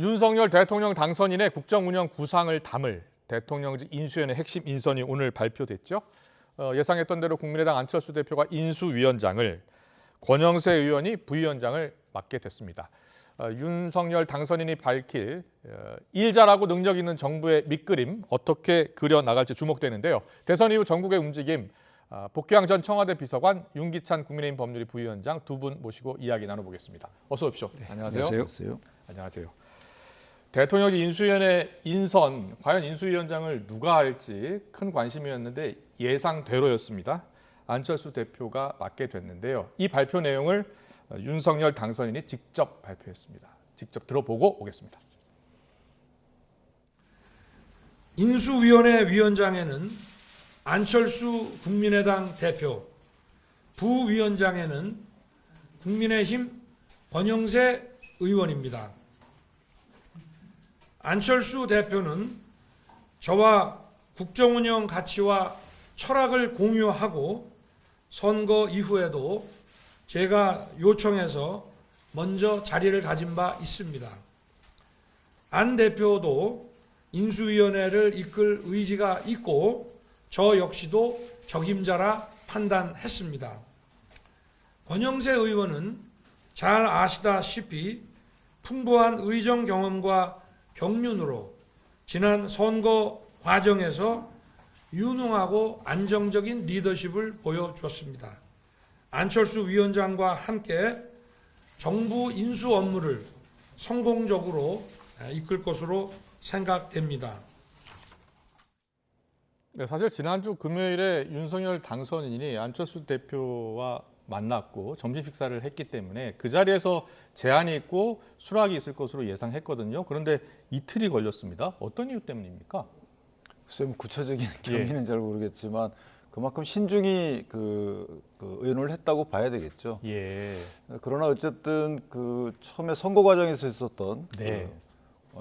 윤석열 대통령 당선인의 국정운영 구상을 담을 대통령직 인수위원회 핵심 인선이 오늘 발표됐죠. 예상했던 대로 국민의당 안철수 대표가 인수위원장을, 권영세 의원이 부위원장을 맡게 됐습니다. 윤석열 당선인이 밝힐 일 잘하고 능력 있는 정부의 밑그림 어떻게 그려나갈지 주목되는데요. 대선 이후 전국의 움직임, 복귀왕 전 청와대 비서관, 윤기찬 국민의힘 법률위 부위원장 두 분 모시고 이야기 나눠보겠습니다. 어서 오십시오. 네, 안녕하세요. 안녕하세요. 안녕하세요. 대통령직 인수위원회 인선, 과연 인수위원장을 누가 할지 큰 관심이었는데 예상대로였습니다. 안철수 대표가 맡게 됐는데요. 이 발표 내용을 윤석열 당선인이 직접 발표했습니다. 직접 들어보고 오겠습니다. 인수위원회 위원장에는 안철수 국민의당 대표, 부위원장에는 국민의힘 권영세 의원입니다. 안철수 대표는 저와 국정운영 가치와 철학을 공유하고 선거 이후에도 제가 요청해서 먼저 자리를 가진 바 있습니다. 안 대표도 인수위원회를 이끌 의지가 있고 저 역시도 적임자라 판단했습니다. 권영세 의원은 잘 아시다시피 풍부한 의정 경험과 경륜으로 지난 선거 과정에서 유능하고 안정적인 리더십을 보여주었습니다. 안철수 위원장과 함께 정부 인수 업무를 성공적으로 이끌 것으로 생각됩니다. 네, 사실 지난주 금요일에 윤석열 당선인이 안철수 대표와 만났고 점심 식사를 했기 때문에 그 자리에서 제안이 있고 수락이 있을 것으로 예상했거든요. 그런데 이틀이 걸렸습니다. 어떤 이유 때문입니까? 글쎄 뭐 구체적인 경위는 잘 모르겠지만 그만큼 신중히 의논을 했다고 봐야 되겠죠. 예. 그러나 어쨌든 처음에 선거 과정에서 있었던 네.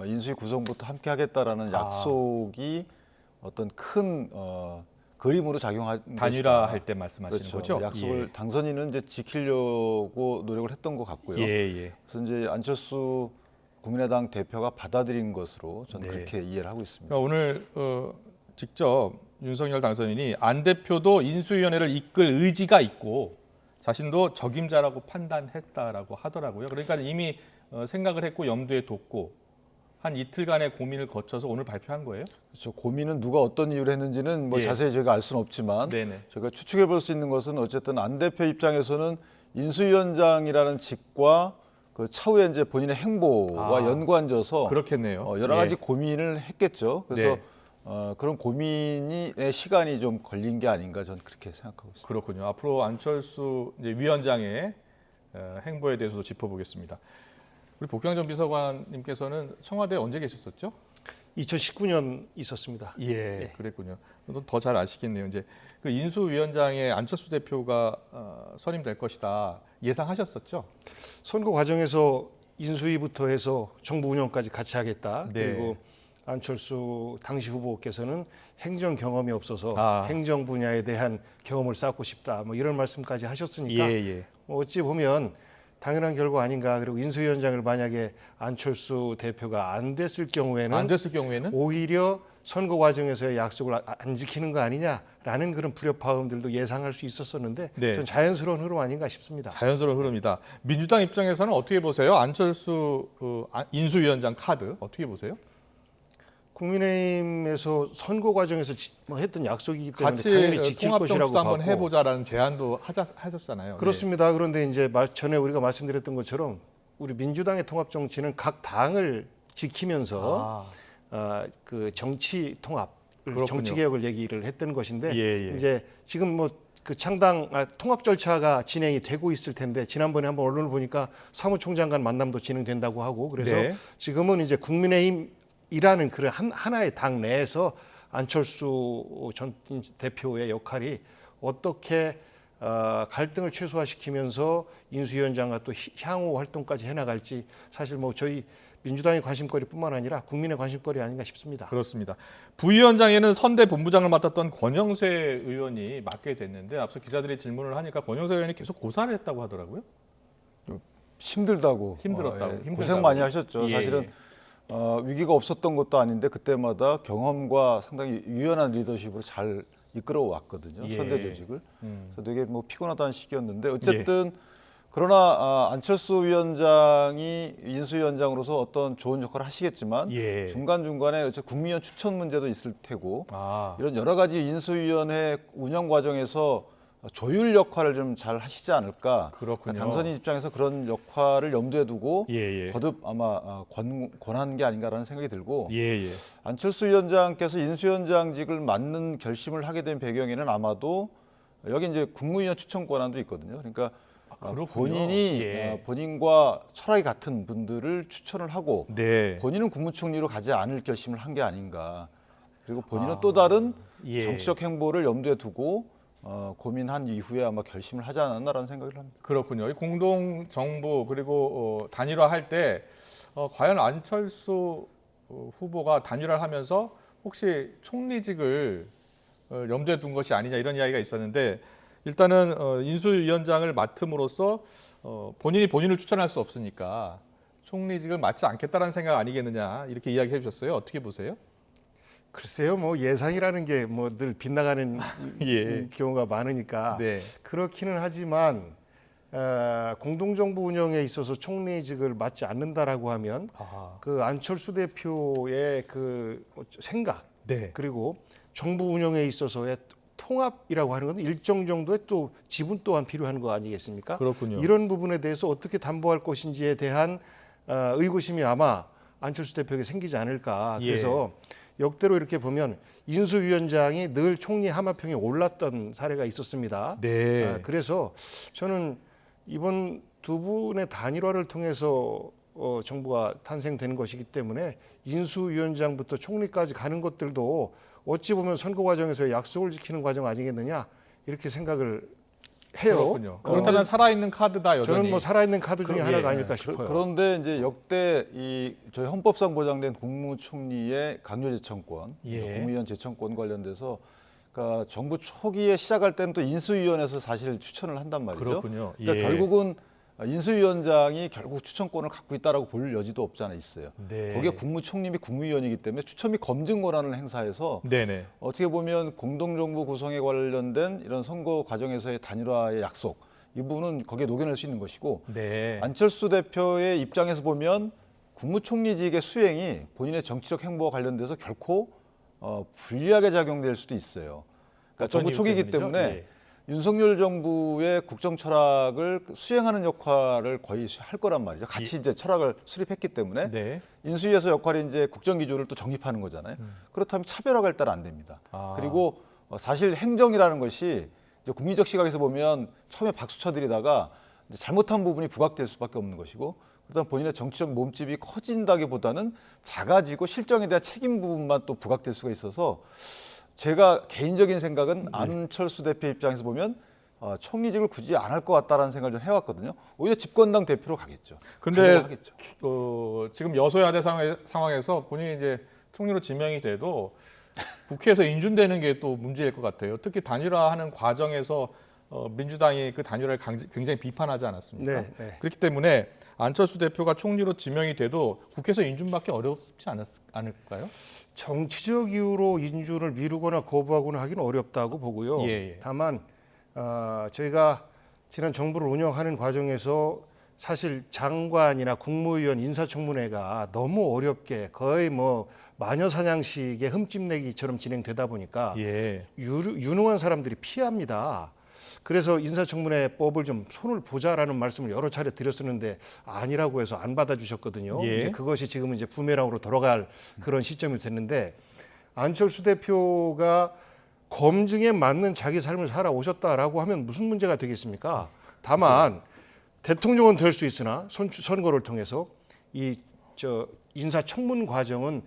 인수위 구성부터 함께 하겠다라는 약속이 어떤 큰 그림으로 작용한 단일화할 때 말씀하시는 그렇죠. 거죠? 약속을 예. 당선인은 이제 지키려고 노력을 했던 것 같고요. 예. 그래서 이제 안철수 국민의당 대표가 받아들인 것으로 저는 네. 그렇게 이해를 하고 있습니다. 그러니까 오늘 직접 윤석열 당선인이 안 대표도 인수위원회를 이끌 의지가 있고 자신도 적임자라고 판단했다라고 하더라고요. 그러니까 이미 생각을 했고 염두에 뒀고 한 이틀간의 고민을 거쳐서 오늘 발표한 거예요? 그렇죠. 고민은 누가 어떤 이유로 했는지는 뭐 예. 자세히 저희가 알 수는 없지만 네네. 저희가 추측해 볼 수 있는 것은 어쨌든 안 대표 입장에서는 인수위원장이라는 직과 그 차후에 이제 본인의 행보와 연관져서 그렇겠네요. 여러 가지 예. 고민을 했겠죠. 그래서 네. 그런 고민의 시간이 좀 걸린 게 아닌가 저는 그렇게 생각하고 있습니다. 그렇군요. 앞으로 안철수 이제 위원장의 행보에 대해서도 짚어보겠습니다. 우리 복귀왕 전 비서관님께서는 청와대에 언제 계셨었죠? 2019년 있었습니다. 예, 그랬군요. 더 잘 아시겠네요. 이제 그 인수위원장에 안철수 대표가 선임될 것이다 예상하셨었죠? 선거 과정에서 인수위부터 해서 정부 운영까지 같이 하겠다. 네. 그리고 안철수 당시 후보께서는 행정 경험이 없어서 행정 분야에 대한 경험을 쌓고 싶다. 뭐 이런 말씀까지 하셨으니까 예. 어찌 보면 당연한 결과 아닌가. 그리고 인수위원장을 만약에 안철수 대표가 안 됐을 경우에는 오히려 선거 과정에서의 약속을 안 지키는 거 아니냐라는 그런 불협화음들도 예상할 수 있었었는데 네. 전 자연스러운 흐름 아닌가 싶습니다. 자연스러운 흐름이다. 민주당 입장에서는 어떻게 보세요? 안철수 인수위원장 카드 어떻게 보세요? 국민의힘에서 선거 과정에서 했던 약속이기 때문에 같이 당연히 지킬 통합 것이라고 정치도 한번 봤고 해보자라는 제안도 하셨잖아요. 그렇습니다. 그런데 이제 전에 우리가 말씀드렸던 것처럼 우리 민주당의 통합 정치는 각 당을 지키면서 그 정치 통합, 정치 개혁을 얘기를 했던 것인데 이제 지금 뭐 그 통합 절차가 진행이 되고 있을 텐데 지난번에 한번 언론을 보니까 사무총장 간 만남도 진행된다고 하고 그래서 지금은 이제 국민의힘이라는 그런 하나의 당 내에서 안철수 전 대표의 역할이 어떻게 갈등을 최소화시키면서 인수위원장과 또 향후 활동까지 해나갈지 사실 뭐 저희 민주당의 관심거리뿐만 아니라 국민의 관심거리 아닌가 싶습니다. 그렇습니다. 부위원장에는 선대 본부장을 맡았던 권영세 의원이 맡게 됐는데 앞서 기자들이 질문을 하니까 권영세 의원이 계속 고사를 했다고 하더라고요. 힘들다고. 힘들었다고. 고생 많이 하셨죠. 예. 사실은 위기가 없었던 것도 아닌데 그때마다 경험과 상당히 유연한 리더십으로 잘 이끌어 왔거든요. 예. 선대 조직을. 그래서 되게 뭐 피곤하다는 시기였는데 예. 어쨌든 그러나 안철수 위원장이 인수위원장으로서 어떤 좋은 역할을 하시겠지만 예. 중간중간에 어차피 국민의원 추천 문제도 있을 테고 아, 이런 여러 가지 인수위원회 운영 과정에서 조율 역할을 좀 잘 하시지 않을까. 그렇군요. 당선인 입장에서 그런 역할을 염두에 두고 예, 예. 거듭 아마 권한 게 아닌가라는 생각이 들고 예, 예. 안철수 위원장께서 인수위원장직을 맡는 결심을 하게 된 배경에는 아마도 여기 이제 국무위원 추천 권한도 있거든요. 그러니까 그렇군요. 본인이 예. 본인과 철학이 같은 분들을 추천을 하고 네. 본인은 국무총리로 가지 않을 결심을 한 게 아닌가. 그리고 본인은 또 다른 예. 정치적 행보를 염두에 두고 고민한 이후에 아마 결심을 하지 않았나라는 생각을 합니다. 그렇군요. 이 공동 정부 그리고 단일화할 때 과연 안철수 후보가 단일화를 하면서 혹시 총리직을 염두에 둔 것이 아니냐 이런 이야기가 있었는데 일단은 인수위원장을 맡음으로써 본인이 본인을 추천할 수 없으니까 총리직을 맡지 않겠다라는 생각 아니겠느냐 이렇게 이야기해 주셨어요. 어떻게 보세요? 글쎄요, 뭐 예상이라는 게 뭐 늘 빗나가는 예. 경우가 많으니까 네. 그렇기는 하지만 공동정부 운영에 있어서 총리직을 맡지 않는다라고 하면 아, 그 안철수 대표의 그 생각 네. 그리고 정부 운영에 있어서의 통합이라고 하는 건 일정 정도의 또 지분 또한 필요한 거 아니겠습니까? 그렇군요. 이런 부분에 대해서 어떻게 담보할 것인지에 대한 의구심이 아마 안철수 대표에게 생기지 않을까. 예. 그래서 역대로 이렇게 보면 인수위원장이 늘 총리 하마평에 올랐던 사례가 있었습니다. 네. 그래서 저는 이번 두 분의 단일화를 통해서 정부가 탄생되는 것이기 때문에 인수위원장부터 총리까지 가는 것들도 어찌 보면 선거 과정에서 약속을 지키는 과정 아니겠느냐 이렇게 생각을 해요. 그렇군요. 그렇다면 살아있는 카드다 여전히. 저는 뭐 살아있는 카드 중에 하나가 아닐까 싶어요. 그런데 이제 역대 저희 헌법상 보장된 국무총리의 강요 제청권, 예. 국무위원 제청권 관련돼서 그러니까 정부 초기에 시작할 때는 또 인수위원회에서 사실 추천을 한단 말이죠. 그렇군요. 그러니까 예. 결국은 인수위원장이 결국 추천권을 갖고 있다라고 볼 여지도 없지 않아 있어요. 네. 거기에 국무총리 및 국무위원이기 때문에 추천 및 검증 권한을 행사해서 네네. 어떻게 보면 공동정부 구성에 관련된 이런 선거 과정에서의 단일화의 약속 이 부분은 거기에 녹여낼 수 있는 것이고 네. 안철수 대표의 입장에서 보면 국무총리직의 수행이 본인의 정치적 행보와 관련돼서 결코 불리하게 작용될 수도 있어요. 그러니까 어떤 정부 이유 초기이기 때문이죠? 때문에 예. 윤석열 정부의 국정 철학을 수행하는 역할을 거의 할 거란 말이죠. 같이 이제 철학을 수립했기 때문에 네. 인수위에서 역할이 이제 국정 기조를 또 정립하는 거잖아요. 그렇다면 차별화가 일단 안 됩니다. 아. 그리고 사실 행정이라는 것이 이제 국민적 시각에서 보면 처음에 박수 쳐드리다가 이제 잘못한 부분이 부각될 수밖에 없는 것이고 그다음 본인의 정치적 몸집이 커진다기보다는 작아지고 실정에 대한 책임 부분만 또 부각될 수가 있어서 제가 개인적인 생각은 안철수 대표 입장에서 보면 총리직을 굳이 안 할 것 같다라는 생각을 좀 해왔거든요. 오히려 집권당 대표로 가겠죠. 근데 하겠죠. 지금 여소야대 상황에서 본인이 이제 총리로 지명이 돼도 국회에서 인준되는 게 또 문제일 것 같아요. 특히 단일화하는 과정에서 민주당이 그 단일화를 굉장히 비판하지 않았습니까? 네, 네. 그렇기 때문에 안철수 대표가 총리로 지명이 돼도 국회에서 인준받기 어렵지 않을까요? 정치적 이유로 인준을 미루거나 거부하거나 하기는 어렵다고 보고요. 예, 예. 다만 저희가 지난 정부를 운영하는 과정에서 사실 장관이나 국무위원 인사청문회가 너무 어렵게 거의 뭐 마녀사냥식의 흠집내기처럼 진행되다 보니까 예. 유능한 사람들이 피합니다. 그래서 인사청문회법을 좀 손을 보자라는 말씀을 여러 차례 드렸었는데 아니라고 해서 안 받아주셨거든요. 예. 이제 그것이 지금은 이제 부메랑으로 돌아갈 그런 시점이 됐는데 안철수 대표가 검증에 맞는 자기 삶을 살아오셨다라고 하면 무슨 문제가 되겠습니까? 다만 대통령은 될 수 있으나 선거를 통해서 인사청문 과정은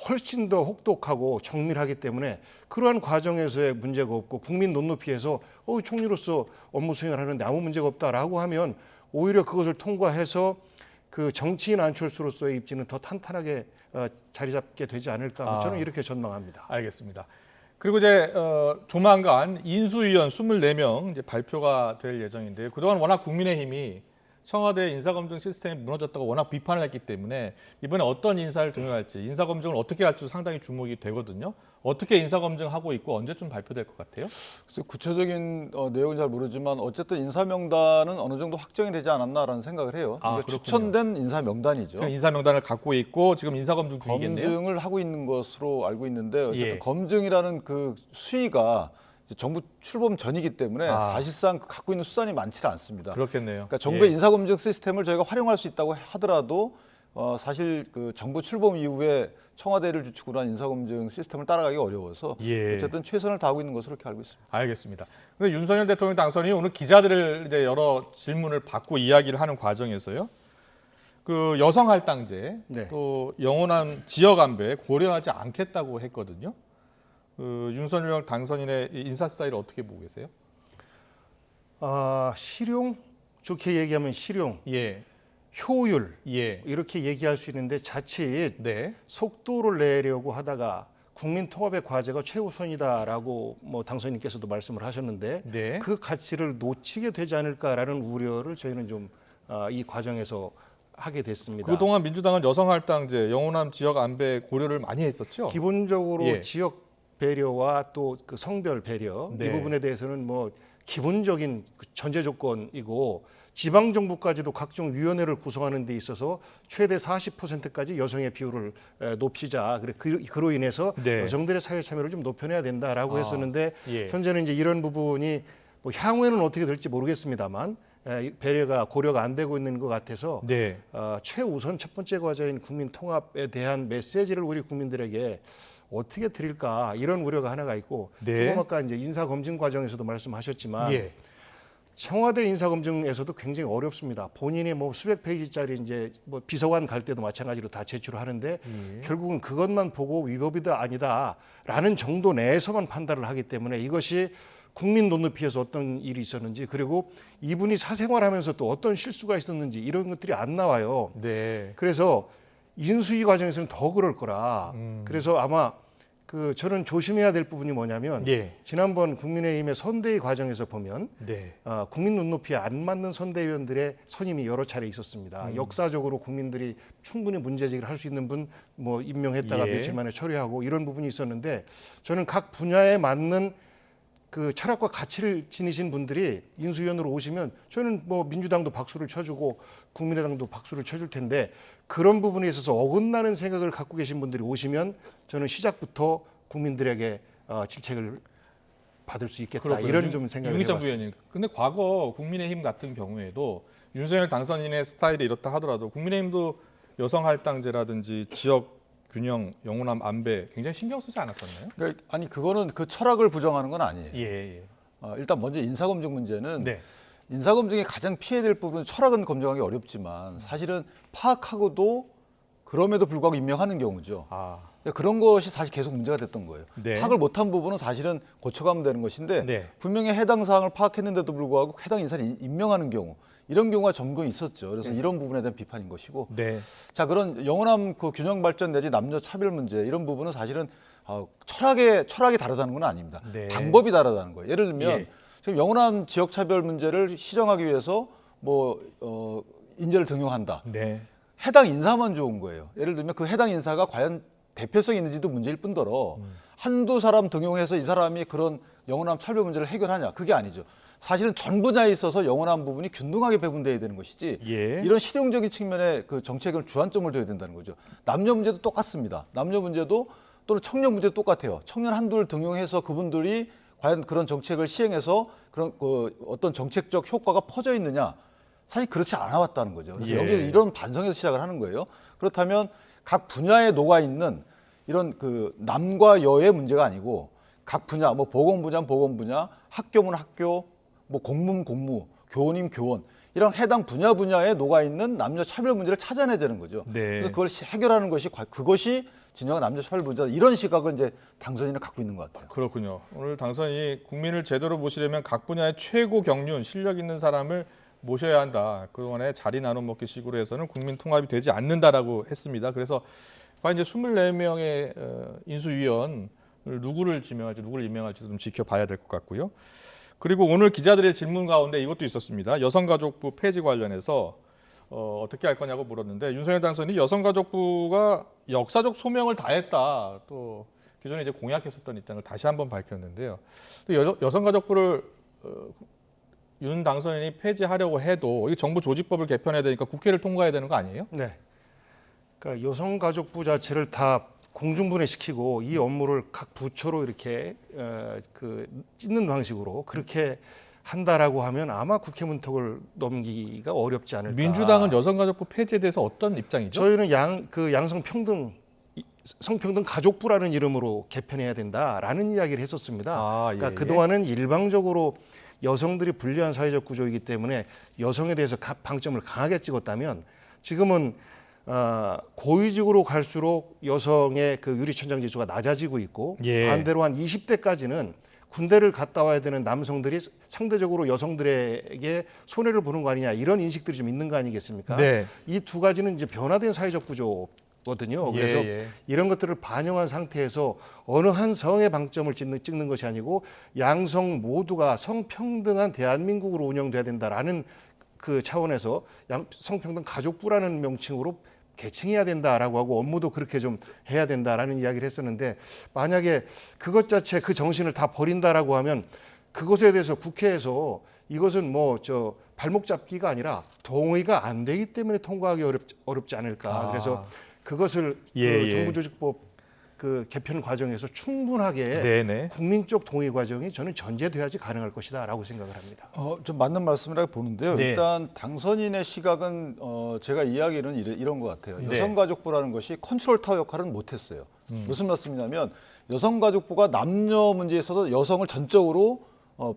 훨씬 더 혹독하고 정밀하기 때문에 그러한 과정에서의 문제가 없고 국민 눈높이에서 총리로서 업무 수행을 하는데 아무 문제가 없다라고 하면 오히려 그것을 통과해서 그 정치인 안철수로서의 입지는 더 탄탄하게 자리 잡게 되지 않을까 저는 이렇게 전망합니다. 알겠습니다. 그리고 이제 조만간 인수위원 24명 이제 발표가 될 예정인데요. 그동안 워낙 국민의힘이 청와대 인사검증 시스템이 무너졌다고 워낙 비판을 했기 때문에 이번에 어떤 인사를 등용할지 인사검증을 어떻게 할지 상당히 주목이 되거든요. 어떻게 인사검증하고 있고 언제쯤 발표될 것 같아요? 그래서 구체적인 내용은 잘 모르지만 어쨌든 인사 명단은 어느 정도 확정이 되지 않았나라는 생각을 해요. 아, 그러니까 그렇군요. 추천된 인사 명단이죠. 지금 인사 명단을 갖고 있고 지금 인사검증 중이겠네요. 검증을 하고 있는 것으로 알고 있는데 어쨌든 예. 검증이라는 그 수위가 이제 정부 출범 전이기 때문에 사실상 갖고 있는 수단이 많지는 않습니다. 그렇겠네요. 그러니까 정부의 예. 인사검증 시스템을 저희가 활용할 수 있다고 하더라도 사실 그 정부 출범 이후에 청와대를 주축으로 한 인사검증 시스템을 따라가기 어려워서 예. 어쨌든 최선을 다하고 있는 것으로 그렇게 알고 있습니다. 알겠습니다. 근데 윤석열 대통령 당선이 오늘 기자들을 이제 여러 질문을 받고 이야기를 하는 과정에서요. 그 여성 할당제 네. 또 영호남 지역 안배 고려하지 않겠다고 했거든요. 그 윤석열 당선인의 이 인사 스타일을 어떻게 보고 계세요? 실용 좋게 얘기하면 실용, 예, 효율 예, 이렇게 얘기할 수 있는데 자칫 네, 속도를 내려고 하다가 국민 통합의 과제가 최우선이다라고 뭐 당선인께서도 말씀을 하셨는데 네. 그 가치를 놓치게 되지 않을까라는 우려를 저희는 좀 이 과정에서 하게 됐습니다. 그동안 민주당은 여성 할당제, 영호남 지역 안배 고려를 많이 했었죠. 기본적으로 예. 지역 배려와 또 그 성별 배려 네. 이 부분에 대해서는 뭐 기본적인 그 전제 조건이고 지방 정부까지도 각종 위원회를 구성하는 데 있어서 최대 40%까지 여성의 비율을 높이자. 그로 인해서 네. 여성들의 사회 참여를 좀 높여내야 된다라고 했었는데 예. 현재는 이제 이런 부분이 뭐 향후에는 어떻게 될지 모르겠습니다만 배려가 고려가 안 되고 있는 것 같아서 네, 최우선 첫 번째 과제인 국민 통합에 대한 메시지를 우리 국민들에게 어떻게 드릴까 이런 우려가 하나가 있고 네. 조금 아까 이제 인사 검증 과정에서도 말씀하셨지만 예, 청와대 인사 검증에서도 굉장히 어렵습니다. 본인이 뭐 수백 페이지짜리 이제 뭐 비서관 갈 때도 마찬가지로 다 제출하는데 예. 결국은 그것만 보고 위법이다 아니다라는 정도 내에서만 판단을 하기 때문에 이것이 국민 눈높이에서 어떤 일이 있었는지 그리고 이분이 사생활하면서 또 어떤 실수가 있었는지 이런 것들이 안 나와요. 네, 그래서 인수위 과정에서는 더 그럴 거라. 그래서 아마 그 저는 조심해야 될 부분이 뭐냐면 예, 지난번 국민의힘의 선대위 과정에서 보면 네, 국민 눈높이에 안 맞는 선대위원들의 선임이 여러 차례 있었습니다. 역사적으로 국민들이 충분히 문제제기를 할 수 있는 분 뭐 임명했다가 예. 며칠 만에 처리하고 이런 부분이 있었는데 저는 각 분야에 맞는 그 철학과 가치를 지니신 분들이 인수위원으로 오시면 저는 뭐 민주당도 박수를 쳐주고 국민의당도 박수를 쳐줄 텐데 그런 부분에 있어서 어긋나는 생각을 갖고 계신 분들이 오시면 저는 시작부터 국민들에게 질책을 받을 수 있겠다 그렇군요. 이런 좀 생각을 윤기정 해봤습니다. 부위원님. 근데 과거 국민의힘 같은 경우에도 윤석열 당선인의 스타일이 이렇다 하더라도 국민의힘도 여성 할당제라든지 지역 균형, 영호남 안배 굉장히 신경 쓰지 않았었나요? 그러니까 아니 그거는 그 철학을 부정하는 건 아니에요. 예, 예. 일단 먼저 인사검증 문제는 네. 인사검증의 가장 피해될 부분은 철학은 검증하기 어렵지만 사실은 파악하고도 그럼에도 불구하고 임명하는 경우죠. 아, 그런 것이 사실 계속 문제가 됐던 거예요. 네. 파악을 못한 부분은 사실은 고쳐가면 되는 것인데 네. 분명히 해당 사항을 파악했는데도 불구하고 해당 인사를 임명하는 경우 이런 경우가 종종 있었죠. 그래서 이런 부분에 대한 비판인 것이고 네. 자 그런 영호남 그 균형 발전 내지 남녀 차별 문제 이런 부분은 사실은 철학이 다르다는 건 아닙니다. 네. 방법이 다르다는 거예요. 예를 들면 예. 지금 영호남 지역 차별 문제를 시정하기 위해서 뭐 인재를 등용한다. 네. 해당 인사만 좋은 거예요. 예를 들면 그 해당 인사가 과연 대표성이 있는지도 문제일 뿐더러 한두 사람 등용해서 이 사람이 그런 영호남 차별 문제를 해결하냐 그게 아니죠. 사실은 전 분야에 있어서 영호남 부분이 균등하게 배분돼야 되는 것이지 예. 이런 실용적인 측면의 그 정책을 주안점을 둬야 된다는 거죠. 남녀 문제도 똑같습니다. 남녀 문제도 또는 청년 문제도 똑같아요. 청년 한둘 등용해서 그분들이 과연 그런 정책을 시행해서 그런 그 어떤 정책적 효과가 퍼져 있느냐 사실 그렇지 않아 왔다는 거죠. 그래서 예. 여기 이런 반성에서 시작을 하는 거예요. 그렇다면 각 분야에 녹아 있는 이런 그 남과 여의 문제가 아니고 각 분야 뭐 보건 분야는 보건 분야, 학교면 학교, 뭐 공무는 공무, 교원이면 교원 이런 해당 분야에 녹아 있는 남녀 차별 문제를 찾아내야 되는 거죠. 네. 그래서 그걸 해결하는 것이 그것이 진정한 남녀 차별 문제다. 이런 시각을 이제 당선인은 갖고 있는 것 같아요. 그렇군요. 오늘 당선이 국민을 제대로 모시려면 각 분야의 최고 경륜, 실력 있는 사람을 모셔야 한다. 그동안에 자리 나눠 먹기 식으로 해서는 국민 통합이 되지 않는다라고 했습니다. 그래서 과연 이제 24명의 인수위원 누구를 지명할지 누구를 임명할지도 좀 지켜봐야 될 것 같고요. 그리고 오늘 기자들의 질문 가운데 이것도 있었습니다. 여성가족부 폐지 관련해서 어떻게 할 거냐고 물었는데 윤석열 당선인이 여성가족부가 역사적 소명을 다했다. 또 기존에 이제 공약했었던 입장을 다시 한번 밝혔는데요. 또 여성가족부를 윤 당선인이 폐지하려고 해도 이 정부 조직법을 개편해야 되니까 국회를 통과해야 되는 거 아니에요? 네. 그러니까 여성가족부 자체를 다 공중분해시키고 이 업무를 각 부처로 이렇게 찢는 방식으로 그렇게 한다라고 하면 아마 국회 문턱을 넘기기가 어렵지 않을까. 민주당은 여성가족부 폐지에 대해서 어떤 입장이죠? 저희는 성평등 가족부라는 이름으로 개편해야 된다라는 이야기를 했었습니다. 그러니까 그동안은 일방적으로 여성들이 불리한 사회적 구조이기 때문에 여성에 대해서 방점을 강하게 찍었다면 지금은 고위직으로 갈수록 여성의 그 유리천장 지수가 낮아지고 있고 반대로 한 20대까지는 군대를 갔다 와야 되는 남성들이 상대적으로 여성들에게 손해를 보는 거 아니냐 이런 인식들이 좀 있는 거 아니겠습니까? 네. 이 두 가지는 이제 변화된 사회적 구조거든요. 그래서 이런 것들을 반영한 상태에서 어느 한 성의 방점을 찍는 것이 아니고 양성 모두가 성평등한 대한민국으로 운영돼야 된다라는 그 차원에서 성평등 가족부라는 명칭으로 개칭해야 된다라고 하고 업무도 그렇게 좀 해야 된다라는 이야기를 했었는데 만약에 그것 자체 그 정신을 다 버린다라고 하면 그것에 대해서 국회에서 이것은 발목 잡기가 아니라 동의가 안 되기 때문에 통과하기 어렵지 않을까. 그래서 그것을 정부 조직법 그 개편 과정에서 충분하게 국민적 동의 과정이 저는 전제돼야지 가능할 것이다라고 생각을 합니다. 좀 맞는 말씀이라고 보는데요. 일단 당선인의 시각은 제가 이야기는 이런 것 같아요. 여성가족부라는 것이 컨트롤 타워 역할은 못했어요. 무슨 말씀이냐면 여성가족부가 남녀 문제에 있어서 여성을 전적으로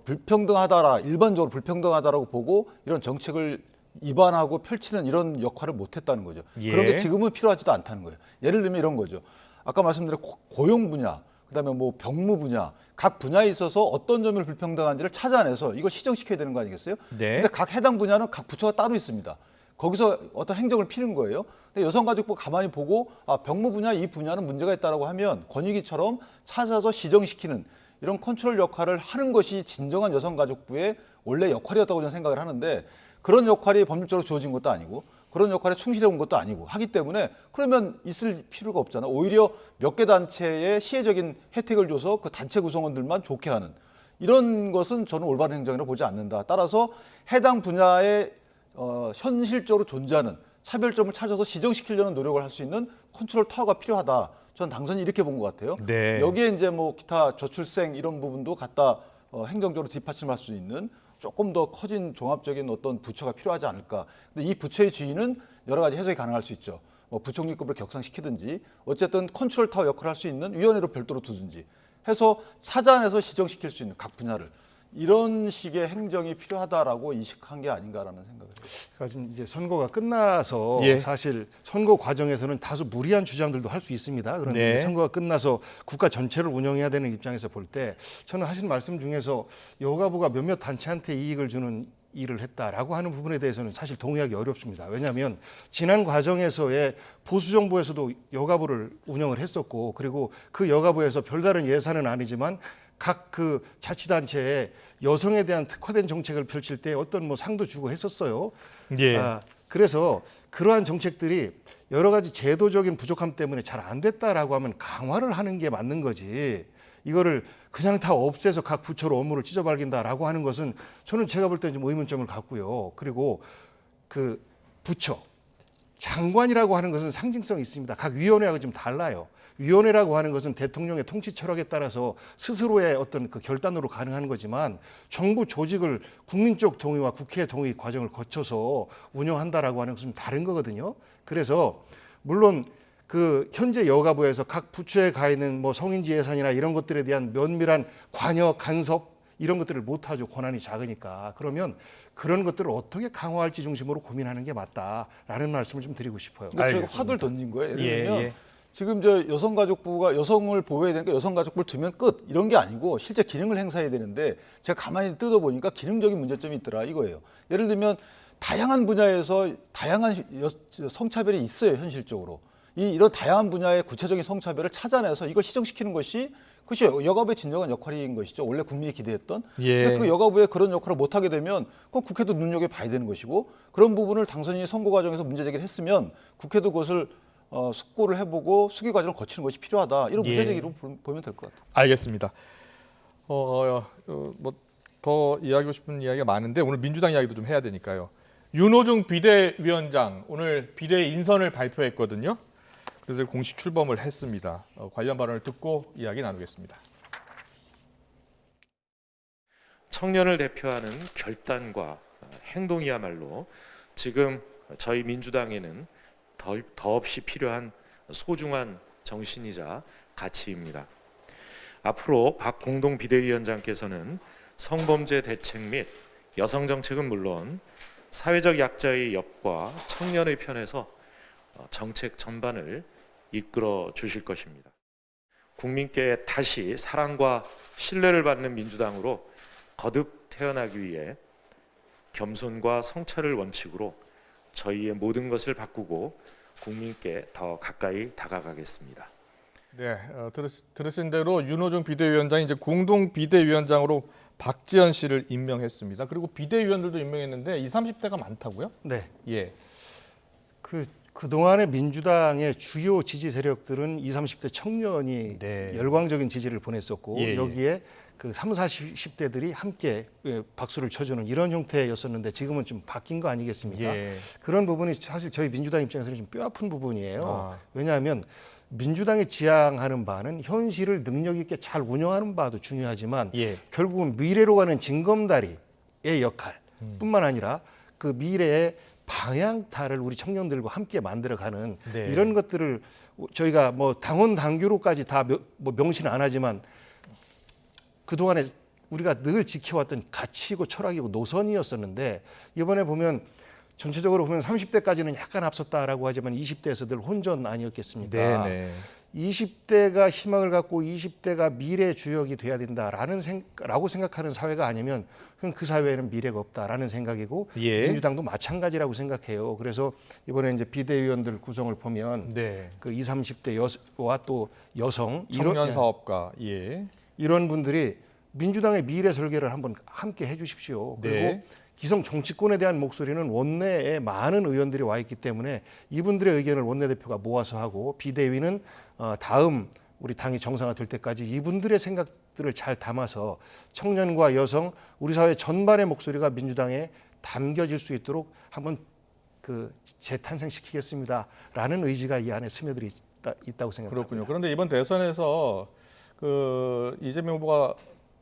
불평등하다라 일반적으로 불평등하다라고 보고 이런 정책을 입안하고 펼치는 이런 역할을 못했다는 거죠. 그런 게 지금은 필요하지도 않다는 거예요. 예를 들면 이런 거죠. 아까 말씀드린 고용 분야, 그다음에 병무 분야, 각 분야에 있어서 어떤 점을 불평등한지를 찾아내서 이걸 시정시켜야 되는 거 아니겠어요? 근데 각 해당 분야는 각 부처가 따로 있습니다. 거기서 어떤 행정을 피는 거예요. 근데 여성가족부가 가만히 보고 병무 분야 이 분야는 문제가 있다라고 하면 권익위처럼 찾아서 시정시키는 이런 컨트롤 역할을 하는 것이 진정한 여성가족부의 원래 역할이었다고 저는 생각을 하는데 그런 역할이 법률적으로 주어진 것도 아니고 그런 역할에 충실해 온 것도 아니고 하기 때문에 그러면 있을 필요가 없잖아. 오히려 몇 개 단체에 시혜적인 혜택을 줘서 그 단체 구성원들만 좋게 하는 이런 것은 저는 올바른 행정이라고 보지 않는다. 따라서 해당 분야에 현실적으로 존재하는 차별점을 찾아서 시정시키려는 노력을 할 수 있는 컨트롤 타워가 필요하다. 전 당선이 이렇게 본 것 같아요. 여기에 이제 기타 저출생 이런 부분도 갖다 행정적으로 뒷받침할 수 있는 조금 더 커진 종합적인 어떤 부처가 필요하지 않을까. 근데 이 부처의 지위는 여러 가지 해석이 가능할 수 있죠. 부총리급을 격상시키든지 어쨌든 컨트롤 타워 역할을 할 수 있는 위원회로 별도로 두든지 해서 찾아내서 시정시킬 수 있는 각 분야를 이런 식의 행정이 필요하다라고 인식한 게 아닌가라는 생각을 해요. 그러니까 지금 이제 선거가 끝나서 사실 선거 과정에서는 다소 무리한 주장들도 할 수 있습니다. 그런데 이제 선거가 끝나서 국가 전체를 운영해야 되는 입장에서 볼 때 저는 하신 말씀 중에서 여가부가 몇몇 단체한테 이익을 주는 일을 했다라고 하는 부분에 대해서는 사실 동의하기 어렵습니다. 왜냐하면 지난 과정에서의 보수 정부에서도 여가부를 운영을 했었고 그리고 그 여가부에서 별다른 예산은 아니지만 각 그 자치단체에 여성에 대한 특화된 정책을 펼칠 때 어떤 상도 주고 했었어요. 그래서 그러한 정책들이 여러 가지 제도적인 부족함 때문에 잘 안 됐다라고 하면 강화를 하는 게 맞는 거지. 이거를 그냥 다 없애서 각 부처로 업무를 찢어발긴다라고 하는 것은 저는 제가 볼 때는 좀 의문점을 갖고요. 그리고 그 부처 장관이라고 하는 것은 상징성이 있습니다. 각 위원회하고 좀 달라요. 위원회라고 하는 것은 대통령의 통치 철학에 따라서 스스로의 어떤 그 결단으로 가능한 거지만 정부 조직을 국민적 동의와 국회 동의 과정을 거쳐서 운영한다라고 하는 것은 다른 거거든요. 그래서 물론 그 현재 여가부에서 각 부처에 가 있는 성인지 예산이나 이런 것들에 대한 면밀한 관여 간섭 이런 것들을 못하죠. 권한이 작으니까. 그러면 그런 것들을 어떻게 강화할지 중심으로 고민하는 게 맞다라는 말씀을 좀 드리고 싶어요. 근데 제가 화두를 던진 거예요. 예를 들면 지금 여성가족부가 여성을 보호해야 되니까 여성가족부를 두면 끝 이런 게 아니고 실제 기능을 행사해야 되는데 제가 가만히 뜯어보니까 기능적인 문제점이 있더라 이거예요. 예를 들면 다양한 분야에서 다양한 성차별이 있어요 현실적으로. 이런 다양한 분야의 구체적인 성차별을 찾아내서 이걸 시정시키는 것이 그것이 여가부의 진정한 역할인 것이죠. 원래 국민이 기대했던. 예. 근데 그 여가부의 그런 역할을 못하게 되면 그건 국회도 눈여겨봐야 되는 것이고 그런 부분을 당선인이 선거 과정에서 문제 제기를 했으면 국회도 그것을 숙고를 해보고 수기 과정을 거치는 것이 필요하다. 이런 문제 예. 제기로 보면 될 것 같아요. 알겠습니다. 뭐 더 이야기하고 싶은 이야기가 많은데 오늘 민주당 이야기도 좀 해야 되니까요. 윤호중 비대위원장 오늘 비대위 인선을 발표했거든요. 그래서 공식 출범을 했습니다. 관련 발언을 듣고 이야기 나누겠습니다. 청년을 대표하는 결단과 행동이야말로 지금 저희 민주당에는 더없이 필요한 소중한 정신이자 가치입니다. 앞으로 박 공동 비대위원장께서는 성범죄 대책 및 여성 정책은 물론 사회적 약자의 옆과 청년의 편에서 정책 전반을 이끌어 주실 것입니다. 국민께 다시 사랑과 신뢰를 받는 민주당으로 거듭 태어나기 위해 겸손과 성찰을 원칙으로 저희의 모든 것을 바꾸고 국민께 더 가까이 다가가겠습니다. 네, 들으신 대로 윤호중 비대위원장이 이제 공동 비대위원장으로 박지원 씨를 임명했습니다. 그리고 비대위원들도 임명했는데 20, 30대가 많다고요? 네. 예. 그동안의 민주당의 주요 지지 세력들은 20, 30대 청년이 네. 열광적인 지지를 보냈었고 예, 예. 여기에 그 30, 40대들이 함께 박수를 쳐주는 이런 형태였었는데 지금은 좀 바뀐 거 아니겠습니까? 예. 그런 부분이 사실 저희 민주당 입장에서는 좀 뼈아픈 부분이에요. 아. 왜냐하면 민주당이 지향하는 바는 현실을 능력 있게 잘 운영하는 바도 중요하지만 예. 결국은 미래로 가는 징검다리의 역할뿐만 아니라 그 미래의 방향타를 우리 청년들과 함께 만들어가는 네. 이런 것들을 저희가 뭐 당원 당규로까지 다 명시는 안 하지만 그동안에 우리가 늘 지켜왔던 가치이고 철학이고 노선이었었는데 이번에 보면 전체적으로 보면 30대까지는 약간 앞섰다라고 하지만 20대에서 늘 혼전 아니었겠습니까? 네. 20대가 희망을 갖고 20대가 미래 주역이 돼야 된다라고 생각하는 사회가 아니면 그럼 그 사회에는 미래가 없다라는 생각이고 예. 민주당도 마찬가지라고 생각해요. 그래서 이번에 이제 비대위원들 구성을 보면 네. 그 20, 30대와 또 여성 청년 사업가. 예. 이런 분들이 민주당의 미래 설계를 한번 함께 해주십시오. 그리고 네. 기성 정치권에 대한 목소리는 원내에 많은 의원들이 와 있기 때문에 이분들의 의견을 원내대표가 모아서 하고 비대위는 다음 우리 당이 정상화될 때까지 이분들의 생각들을 잘 담아서 청년과 여성, 우리 사회 전반의 목소리가 민주당에 담겨질 수 있도록 한번 그 재탄생시키겠습니다라는 의지가 이 안에 스며들어 있다고 생각합니다. 그렇군요. 그런데 이번 대선에서 그 이재명 후보가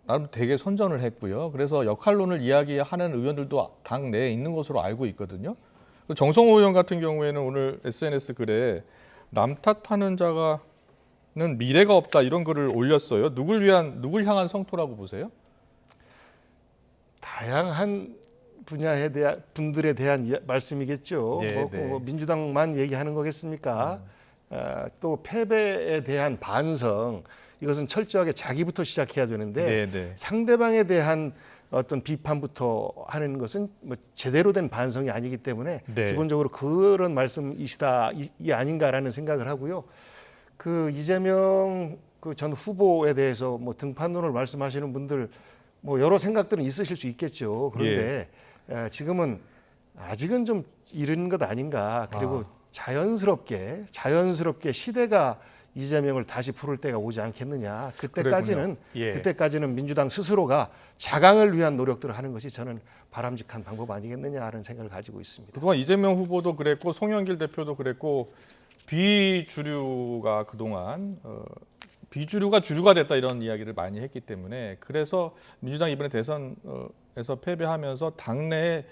나름 되게 선전을 했고요. 그래서 역할론을 이야기하는 의원들도 당 내에 있는 것으로 알고 있거든요. 정성호 의원 같은 경우에는 오늘 SNS 글에 남 탓하는 자가는 미래가 없다 이런 글을 올렸어요. 누굴 향한 성토라고 보세요? 다양한 분야에 대한 분들에 대한 말씀이겠죠. 네, 뭐 민주당만 얘기하는 거겠습니까? 또 패배에 대한 반성 이것은 철저하게 자기부터 시작해야 되는데 네. 상대방에 대한 어떤 비판부터 하는 것은 뭐 제대로 된 반성이 아니기 때문에 네. 기본적으로 그런 말씀이시다 이 아닌가라는 생각을 하고요. 그 이재명 그 전 후보에 대해서 뭐 등판론을 말씀하시는 분들 뭐 여러 생각들은 있으실 수 있겠죠. 그런데 지금은 아직은 좀 이른 것 아닌가. 그리고 자연스럽게 시대가 이재명을 다시 부를 때가 오지 않겠느냐. 그때까지는 민주당 스스로가 자강을 위한 노력들을 하는 것이 저는 바람직한 방법 아니겠느냐는 생각을 가지고 있습니다. 그동안 이재명 후보도 그랬고 송영길 대표도 그랬고 비주류가 그동안 비주류가 주류가 됐다 이런 이야기를 많이 했기 때문에 그래서 민주당 이번에 대선에서 패배하면서 당내에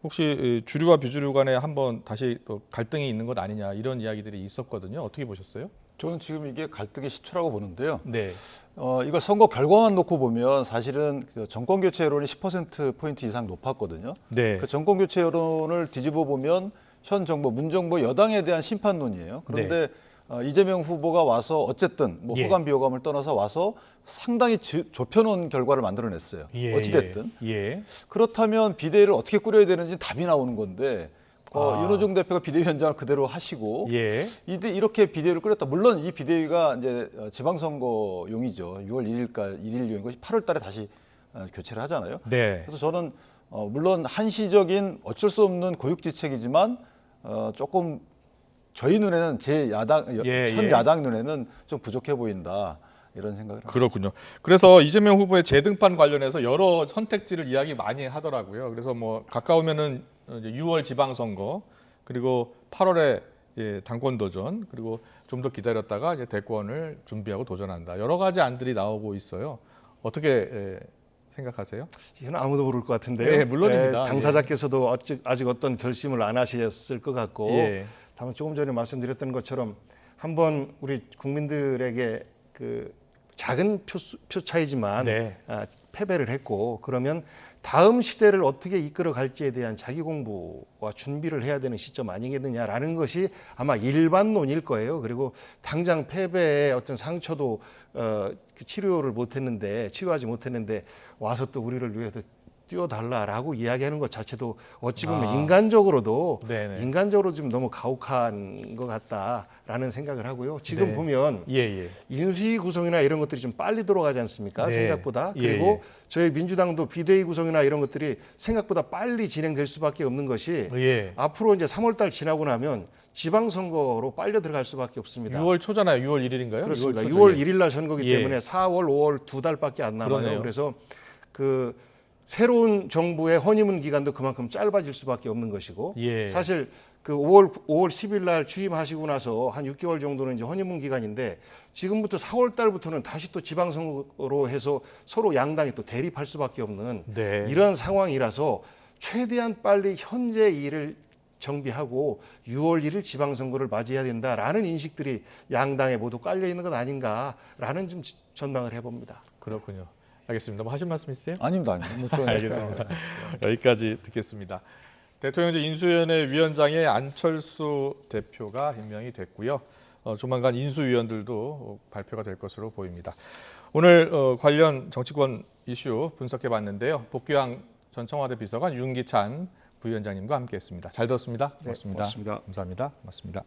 혹시 주류와 비주류 간에 한번 다시 또 갈등이 있는 것 아니냐 이런 이야기들이 있었거든요. 어떻게 보셨어요? 저는 지금 이게 갈등의 시초라고 보는데요. 네. 이걸 선거 결과만 놓고 보면 사실은 정권 교체 여론이 10%포인트 이상 높았거든요. 네. 그 정권 교체 여론을 뒤집어 보면 현 정부, 문정부 여당에 대한 심판론이에요. 그런데 이재명 후보가 와서 어쨌든 뭐 호감 비호감을 떠나서 와서 상당히 좁혀놓은 결과를 만들어냈어요. 어찌됐든. 예. 그렇다면 비대위를 어떻게 꾸려야 되는지 답이 나오는 건데 윤호중 대표가 비대위원장을 그대로 하시고 예. 이렇게 비대위를 꾸렸다. 물론 이 비대위가 이제 지방선거용이죠. 6월 1일용인 것이 8월달에 다시 교체를 하잖아요. 네. 그래서 저는 물론 한시적인 어쩔 수 없는 고육지책이지만 조금 저희 눈에는 현 야당 눈에는 좀 부족해 보인다 이런 생각을 합니다. 그렇군요. 그래서 이재명 후보의 재등판 관련해서 여러 선택지를 이야기 많이 하더라고요. 그래서 뭐 가까우면은 이제 6월 지방선거 그리고 8월에 이제 당권 도전 그리고 좀 더 기다렸다가 이제 대권을 준비하고 도전한다. 여러 가지 안들이 나오고 있어요. 어떻게 생각하세요? 이건 아무도 모를 것 같은데요. 네, 물론입니다. 당사자께서도 아직 어떤 결심을 안 하셨을 것 같고 예. 다만 조금 전에 말씀드렸던 것처럼 한번 우리 국민들에게 그 작은 표 차이지만 네. 패배를 했고 그러면 다음 시대를 어떻게 이끌어 갈지에 대한 자기 공부와 준비를 해야 되는 시점 아니겠느냐라는 것이 아마 일반론일 거예요. 그리고 당장 패배의 어떤 상처도 치료하지 못했는데 와서 또 우리를 위해서 뛰어달라라고 이야기하는 것 자체도 어찌 보면 인간적으로도 좀 너무 가혹한 것 같다라는 생각을 하고요. 지금 보면 인수위 구성이나 이런 것들이 좀 빨리 돌아가지 않습니까? 생각보다. 그리고 저희 민주당도 비대위 구성이나 이런 것들이 생각보다 빨리 진행될 수밖에 없는 것이 앞으로 이제 3월달 지나고 나면 지방선거로 빨려 들어갈 수밖에 없습니다. 6월 초잖아요. 6월 1일인가요? 그렇습니다. 6월 1일 날 선거기 때문에 4월, 5월 2달밖에 안 남아요. 그러네요. 그래서 그 새로운 정부의 허니문 기간도 그만큼 짧아질 수밖에 없는 것이고 사실 그 5월 10일 날 취임하시고 나서 한 6개월 정도는 이제 허니문 기간인데 지금부터 4월 달부터는 다시 또 지방선거로 해서 서로 양당이 또 대립할 수밖에 없는 이런 상황이라서 최대한 빨리 현재 일을 정비하고 6월 1일 지방선거를 맞이해야 된다라는 인식들이 양당에 모두 깔려 있는 것 아닌가라는 좀 전망을 해봅니다. 그렇군요. 알겠습니다. 뭐 하실 말씀 있으세요? 아닙니다. 알겠습니다. 여기까지 듣겠습니다. 대통령제 인수위원회 위원장에 안철수 대표가 임명이 됐고요. 조만간 인수위원들도 발표가 될 것으로 보입니다. 오늘 관련 정치권 이슈 분석해봤는데요. 복귀왕 전 청와대 비서관 윤기찬 부위원장님과 함께했습니다. 잘 들었습니다. 고맙습니다. 고맙습니다. 감사합니다. 고맙습니다.